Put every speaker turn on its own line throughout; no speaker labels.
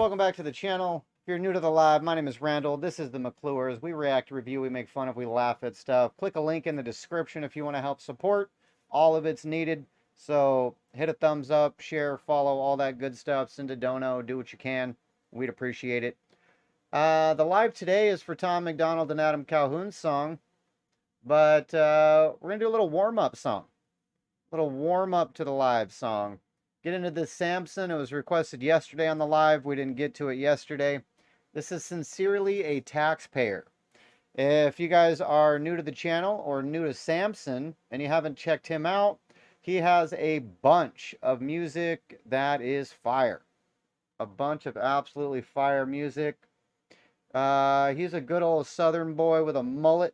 welcome back to the channel. If you're new to the live, my name is Randall. This is the McClures. We react, review, we make fun of, we laugh at stuff. Click a link in the description if you want to help support. All of it's needed. So hit a thumbs up, share, follow, all that good stuff. Send a dono, do what you can. We'd appreciate it. The live today is for Tom MacDonald and Adam Calhoun's song. But we're going to do a little warm-up song. A little warm-up to the live song. Get into this Samson. It was requested yesterday on the live. We didn't get to it yesterday. This is Sincerely a Taxpayer. If you guys are new to the channel or new to Samson and you haven't checked him out, he has a bunch of music that is fire. A bunch of absolutely fire music. He's a good old southern boy with a mullet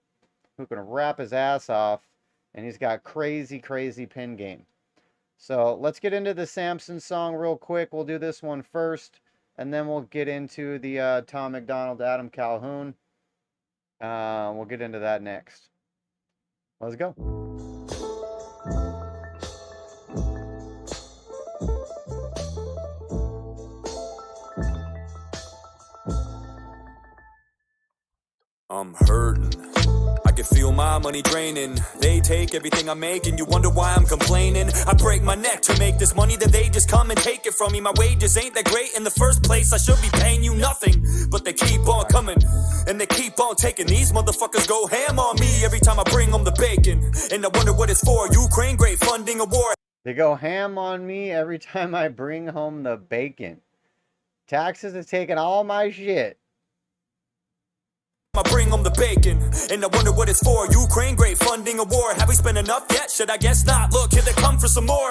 who can rap his ass off. And he's got crazy, crazy pen game. So let's get into the Samson song real quick. We'll do this one first, and then we'll get into the Tom MacDonald, Adam Calhoun. We'll get into that next. Let's go.
I'm hurting. I can feel my money draining. They take everything I make and you wonder why I'm complaining. I break my neck to make this money, then they just come and take it from me. My wages ain't that great in the first place. I should be paying you nothing, but they keep on coming and they keep on taking. These motherfuckers go ham on me every time I bring home the bacon. And I wonder what it's for. Ukraine great funding a war.
They go ham on me every time I bring home the bacon. Taxes is taking all my shit.
I bring home the bacon, and I wonder what it's for. Ukraine great funding a war. Have we spent enough yet? Should I guess not? Look, here they come for some more.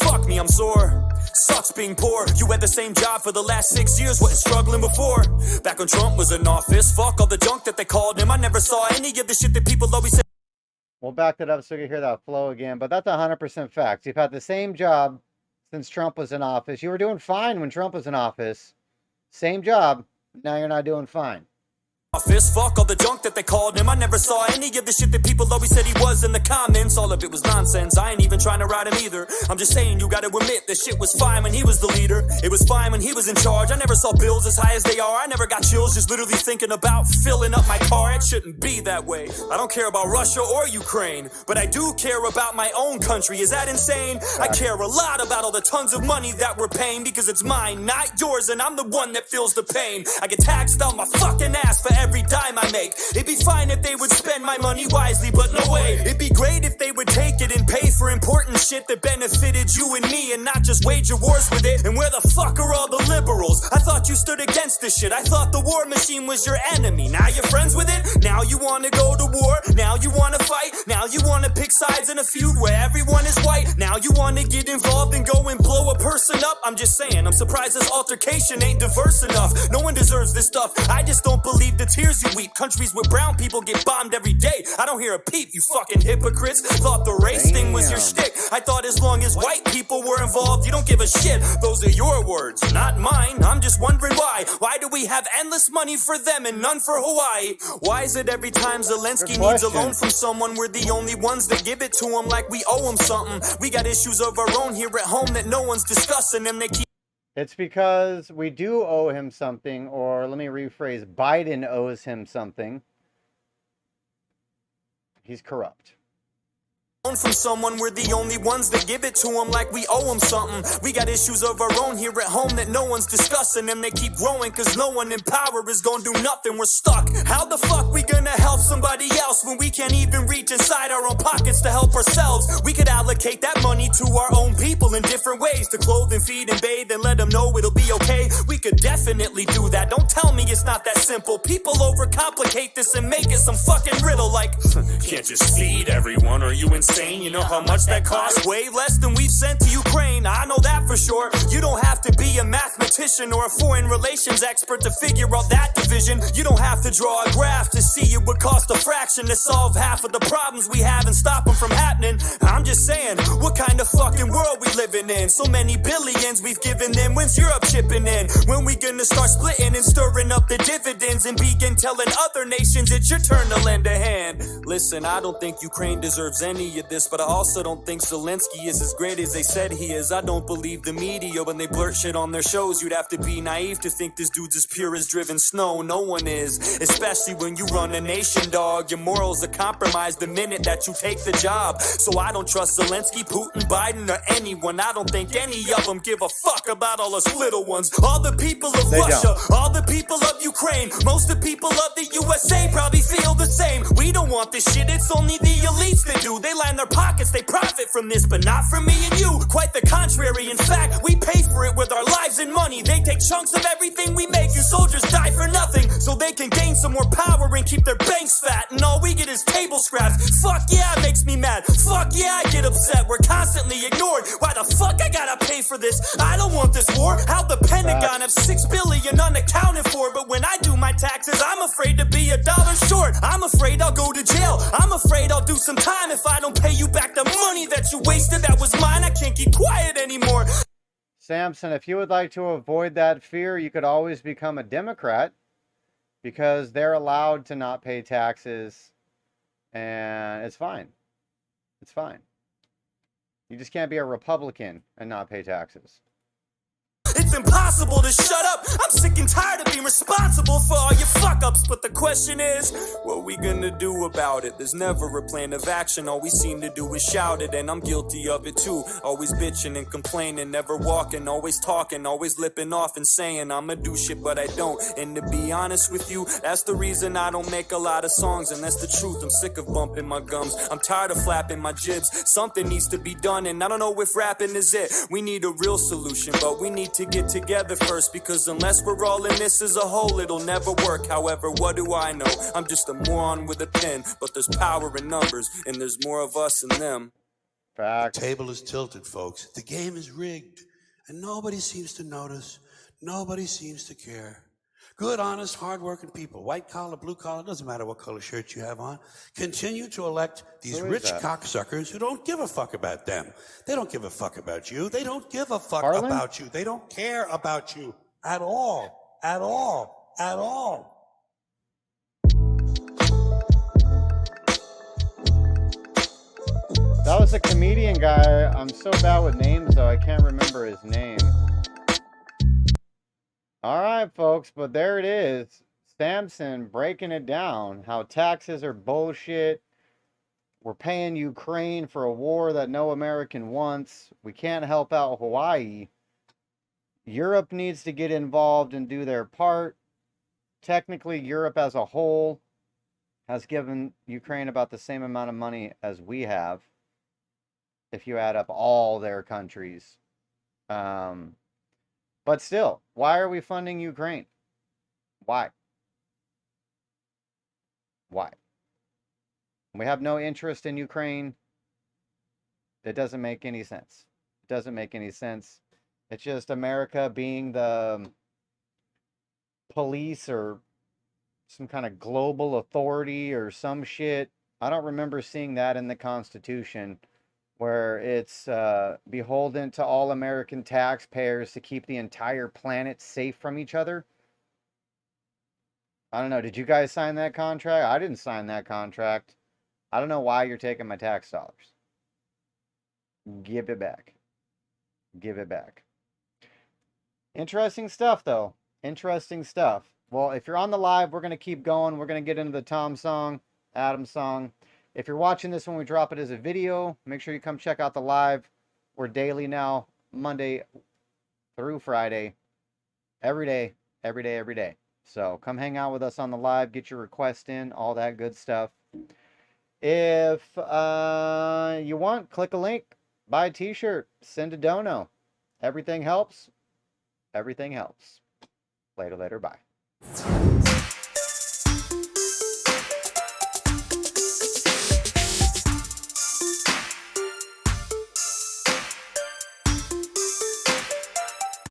Fuck me, I'm sore. Sucks being poor. You had the same job for the last 6 years, wasn't struggling before. Back when Trump was in office, fuck all the junk that they called him. I never saw any of the shit that people always said.
We'll back that up so you can hear that flow again, but that's 100% facts. You've had the same job since Trump was in office. You were doing fine when Trump was in office. Same job, now you're not doing fine.
Office, fuck all the junk that they called him. I never saw any of the shit that people always said he was in the comments. All of it was nonsense. I ain't even trying to ride him either. I'm just saying you gotta admit this shit was fine when he was the leader. It was fine when he was in charge. I never saw bills as high as they are. I never got chills just literally thinking about filling up my car. It shouldn't be that way. I don't care about Russia or Ukraine, but I do care about my own country. Is that insane? I care a lot about all the tons of money that we're paying because it's mine, not yours, and I'm the one that feels the pain. I get taxed on my fucking ass for every dime I make. It'd be fine if they would spend my money wisely, but no way. It'd be great if they would take it and pay for important shit that benefited you and me and not just wage wars with it. And where the fuck are all the liberals? I thought you stood against this shit. I thought the war machine was your enemy. Now you're friends with it? Now you want to go to war? Now you want to fight? Now you want to pick sides in a feud where everyone is white? Now you want to get involved and go and blow a person up? I'm just saying, I'm surprised this altercation ain't diverse enough. No one deserves this stuff. I just don't believe the tears you weep. Countries where brown people get bombed every day. I don't hear a peep, you fucking hypocrites. Thought the race thing was your shtick. I thought as long as white people were involved, you don't give a shit. Those are your words, not mine. I'm just wondering why. Why do we have endless money for them and none for Hawaii? Why is it every time Zelensky needs a loan from someone, we're the only ones that give it to him like we owe him something? We got issues of our own here at home that no one's discussing, and they keep.
It's because we do owe him something, or let me rephrase, Biden owes him something. He's corrupt.
From someone, we're the only ones that give it to him like we owe him something. We got issues of our own here at home that no one's discussing, and they keep growing cause no one in power is gonna do nothing. We're stuck. How the fuck we gonna help somebody else when we can't even reach inside our own pockets to help ourselves? We could allocate that money to our own people in different ways, to clothe and feed and bathe and let them know it'll be okay. We could definitely do that. Don't tell me it's not that simple. People overcomplicate this and make it some fucking riddle like can't just feed everyone, are you insane? You know how much that costs? Way less than we've sent to Ukraine, I know that for sure. You don't have to be a mathematician or a foreign relations expert to figure out that division. You don't have to draw a graph to see it would cost a fraction to solve half of the problems we have and stop them from happening. I'm just saying, what kind of fucking world we living in? So many billions we've given them, when's Europe chipping in? When we gonna start splitting and stirring up the dividends and begin telling other nations it's your turn to lend a hand? Listen, I don't think Ukraine deserves any of admit this, but I also don't think Zelensky is as great as they said he is. I don't believe the media when they blurt shit on their shows. You'd have to be naive to think this dude's as pure as driven snow. No one is, especially when you run a nation, dog. Your morals are compromised the minute that you take the job. So I don't trust Zelensky, Putin, Biden, or anyone. I don't think any of them give a fuck about all us little ones. All the people of Russia, all the people of Ukraine, most of the people of the USA probably feel the same. We don't want this shit, it's only the elites that do. They line their pockets, they profit from this, but not from me and you. Quite the contrary, in fact, we pay for it with our lives and money. They take chunks of everything we make. You soldiers die for nothing, so they can gain some more power and keep their banks fat. And all we get is table scraps. Fuck yeah, it makes me mad. Fuck yeah, I get upset. We're constantly ignored. Why the fuck I gotta pay for this? I don't want this war. How the Pentagon have $6 billion unaccounted for, but when I do my taxes, I'm afraid to be $1 short. I'm afraid I'll go to jail. I'm afraid I'll do some time if I don't pay you back the money that you wasted. That was mine. I can't keep quiet anymore.
Samson, if you would like to avoid that fear, you could always become a Democrat, because they're allowed to not pay taxes, and it's fine. It's fine. You just can't be a Republican and not pay taxes.
It's impossible to shut up. I'm sick and tired of being responsible for all your fuck-ups. But the question is, what we gonna do about it? There's never a plan of action. All we seem to do is shout it, and I'm guilty of it too. Always bitching and complaining, never walking, always talking, always lipping off and saying I'ma do shit, but I don't. And to be honest with you, that's the reason I don't make a lot of songs, and that's the truth. I'm sick of bumping my gums. I'm tired of flapping my jibs. Something needs to be done, and I don't know if rapping is it. We need a real solution, but we need to get together first, because unless we're all in this as a whole, it'll never work. However, what do I know? I'm just a moron with a pen, but there's power in numbers, and there's more of us than them.
Facts.
The table is tilted, folks. The game is rigged, and nobody seems to notice. Nobody seems to care. Good, honest, hard-working people, white collar, blue collar, doesn't matter what color shirt you have on, continue to elect these rich cocksuckers who don't give a fuck about them. They don't give a fuck about you. They don't give a fuck about you. They don't care about you at all, at all, at all.
That was a comedian guy. I'm so bad with names, though. I can't remember his name. All right, folks, but there it is. Samson breaking it down, how taxes are bullshit. We're paying Ukraine for a war that no American wants. We can't help out Hawaii. Europe needs to get involved and do their part. Technically, Europe as a whole has given Ukraine about the same amount of money as we have, if you add up all their countries. But still, why are we funding Ukraine? Why? Why? We have no interest in Ukraine. It doesn't make any sense. It doesn't make any sense. It's just America being the police or some kind of global authority or some shit. I don't remember seeing that in the Constitution, where it's beholden to all American taxpayers to keep the entire planet safe from each other. I don't know. Did you guys sign that contract? I didn't sign that contract. I don't know why you're taking my tax dollars. Give it back. Give it back. Interesting stuff, though. Interesting stuff. Well, if you're on the live, we're going to keep going. We're going to get into the Tom song, Adam song. If you're watching this when we drop it as a video, make sure you come check out the live. We're daily now, Monday through Friday. Every day, every day, every day. So come hang out with us on the live. Get your request in, all that good stuff. If you want, click a link. Buy a t-shirt. Send a dono. Everything helps. Everything helps. Later, bye.